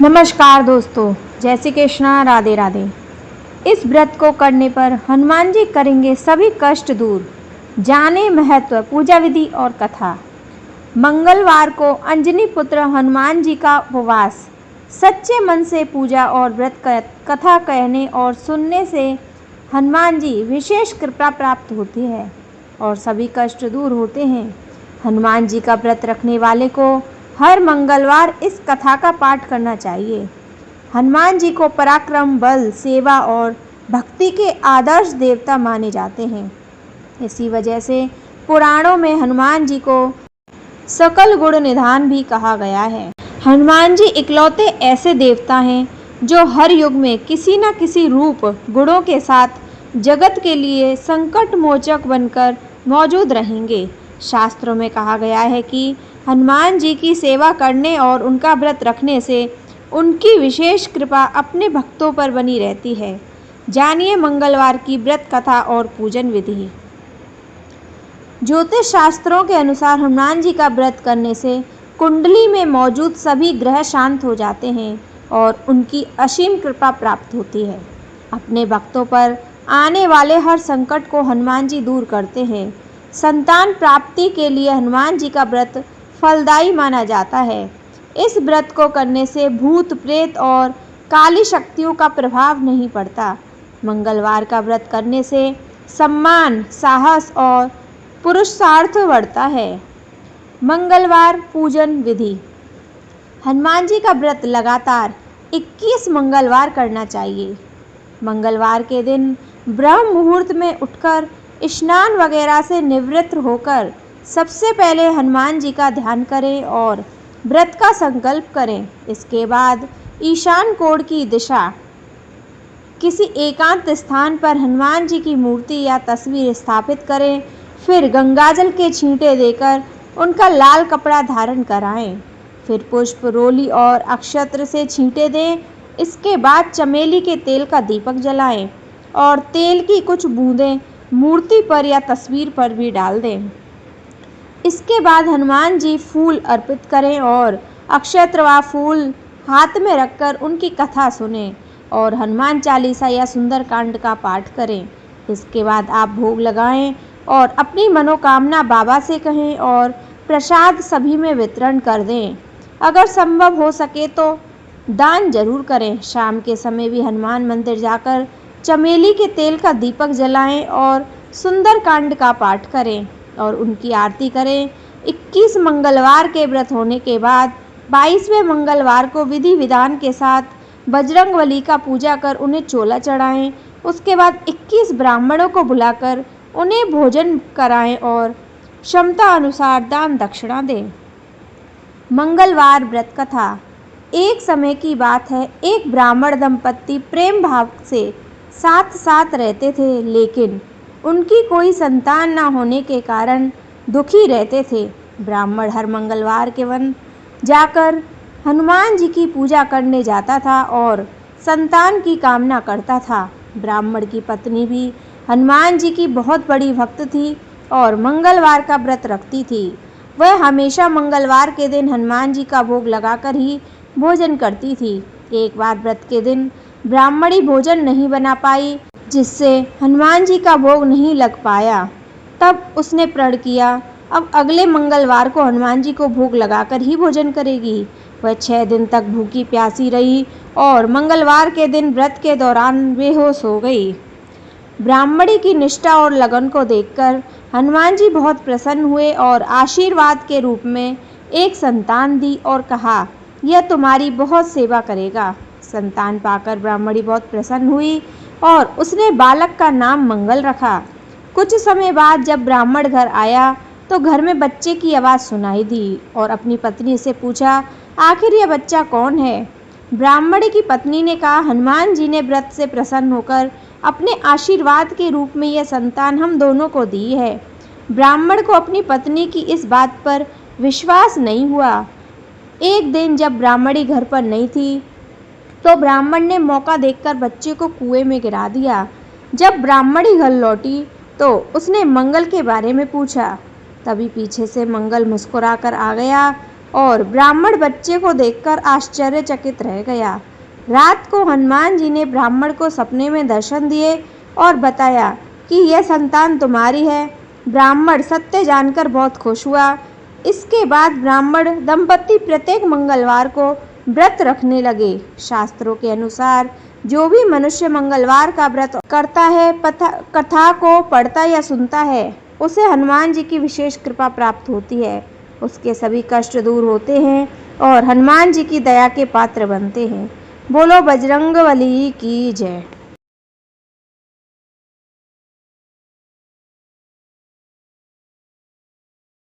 नमस्कार दोस्तों, जय श्री कृष्णा, राधे राधे। इस व्रत को करने पर हनुमान जी करेंगे सभी कष्ट दूर। जाने महत्व, पूजा विधि और कथा। मंगलवार को अंजनी पुत्र हनुमान जी का उपवास। सच्चे मन से पूजा और व्रत कथा कहने और सुनने से हनुमान जी विशेष कृपा प्राप्त होती है और सभी कष्ट दूर होते हैं। हनुमान जी का व्रत रखने वाले को हर मंगलवार इस कथा का पाठ करना चाहिए। हनुमान जी को पराक्रम, बल, सेवा और भक्ति के आदर्श देवता माने जाते हैं। इसी वजह से पुराणों में हनुमान जी को सकल गुण निधान भी कहा गया है। हनुमान जी इकलौते ऐसे देवता हैं जो हर युग में किसी न किसी रूप गुणों के साथ जगत के लिए संकट मोचक बनकर मौजूद रहेंगे। शास्त्रों में कहा गया है कि हनुमान जी की सेवा करने और उनका व्रत रखने से उनकी विशेष कृपा अपने भक्तों पर बनी रहती है। जानिए मंगलवार की व्रत कथा और पूजन विधि। ज्योतिष शास्त्रों के अनुसार हनुमान जी का व्रत करने से कुंडली में मौजूद सभी ग्रह शांत हो जाते हैं और उनकी असीम कृपा प्राप्त होती है। अपने भक्तों पर आने वाले हर संकट को हनुमान जी दूर करते हैं। संतान प्राप्ति के लिए हनुमान जी का व्रत फलदायी माना जाता है। इस व्रत को करने से भूत, प्रेत और काली शक्तियों का प्रभाव नहीं पड़ता। मंगलवार का व्रत करने से सम्मान, साहस और पुरुषार्थ बढ़ता है। मंगलवार पूजन विधि। हनुमान जी का व्रत लगातार 21 मंगलवार करना चाहिए। मंगलवार के दिन ब्रह्म मुहूर्त में उठकर स्नान वगैरह से निवृत्त होकर सबसे पहले हनुमान जी का ध्यान करें और व्रत का संकल्प करें। इसके बाद ईशान कोण की दिशा किसी एकांत स्थान पर हनुमान जी की मूर्ति या तस्वीर स्थापित करें। फिर गंगाजल के छींटे देकर उनका लाल कपड़ा धारण कराएं। फिर पुष्प, रोली और अक्षत्र से छींटे दें। इसके बाद चमेली के तेल का दीपक जलाएं और तेल की कुछ बूंदें मूर्ति पर या तस्वीर पर भी डाल दें। इसके बाद हनुमान जी फूल अर्पित करें और अक्षत्र व फूल हाथ में रखकर उनकी कथा सुनें और हनुमान चालीसा या सुंदरकांड का पाठ करें। इसके बाद आप भोग लगाएं और अपनी मनोकामना बाबा से कहें और प्रसाद सभी में वितरण कर दें। अगर संभव हो सके तो दान जरूर करें। शाम के समय भी हनुमान मंदिर जाकर चमेली के तेल का दीपक जलाएं और सुंदरकांड का पाठ करें और उनकी आरती करें। 21 मंगलवार के व्रत होने के बाद 22वें मंगलवार को विधि विधान के साथ बजरंगबली का पूजा कर उन्हें चोला चढ़ाएं। उसके बाद 21 ब्राह्मणों को बुलाकर उन्हें भोजन कराएं और क्षमता अनुसार दान दक्षिणा दें। मंगलवार व्रत कथा। एक समय की बात है, एक ब्राह्मण दंपत्ति प्रेम भाव से साथ साथ रहते थे, लेकिन उनकी कोई संतान न होने के कारण दुखी रहते थे। ब्राह्मण हर मंगलवार के वन जाकर हनुमान जी की पूजा करने जाता था और संतान की कामना करता था। ब्राह्मण की पत्नी भी हनुमान जी की बहुत बड़ी भक्त थी और मंगलवार का व्रत रखती थी। वह हमेशा मंगलवार के दिन हनुमान जी का भोग लगाकर ही भोजन करती थी। एक बार व्रत के दिन ब्राह्मणी भोजन नहीं बना पाई, जिससे हनुमान जी का भोग नहीं लग पाया। तब उसने प्रण किया, अब अगले मंगलवार को हनुमान जी को भोग लगाकर ही भोजन करेगी। वह 6 दिन तक भूखी प्यासी रही और मंगलवार के दिन व्रत के दौरान बेहोश हो गई। ब्राह्मणी की निष्ठा और लगन को देखकर हनुमान जी बहुत प्रसन्न हुए और आशीर्वाद के रूप में एक संतान दी और कहा, यह तुम्हारी बहुत सेवा करेगा। संतान पाकर ब्राह्मणी बहुत प्रसन्न हुई और उसने बालक का नाम मंगल रखा। कुछ समय बाद जब ब्राह्मण घर आया तो घर में बच्चे की आवाज़ सुनाई दी और अपनी पत्नी से पूछा, आखिर यह बच्चा कौन है? ब्राह्मणी की पत्नी ने कहा, हनुमान जी ने व्रत से प्रसन्न होकर अपने आशीर्वाद के रूप में यह संतान हम दोनों को दी है। ब्राह्मण को अपनी पत्नी की इस बात पर विश्वास नहीं हुआ। एक दिन जब ब्राह्मणी घर पर नहीं थी तो ब्राह्मण ने मौका देखकर बच्चे को कुएं में गिरा दिया। जब ब्राह्मणी घर लौटी तो उसने मंगल के बारे में पूछा। तभी पीछे से मंगल मुस्कुराकर आ गया। और ब्राह्मण बच्चे को देखकर आश्चर्यचकित रह गया। रात को हनुमान जी ने ब्राह्मण को सपने में दर्शन दिए और बताया कि यह संतान तुम्हारी है। ब्राह्मण सत्य जानकर बहुत खुश हुआ। इसके बाद ब्राह्मण दंपति प्रत्येक मंगलवार को व्रत रखने लगे। शास्त्रों के अनुसार जो भी मनुष्य मंगलवार का व्रत करता है, कथा को पढ़ता या सुनता है, उसे हनुमान जी की विशेष कृपा प्राप्त होती है। उसके सभी कष्ट दूर होते हैं और हनुमान जी की दया के पात्र बनते हैं। बोलो बजरंगबली की जय।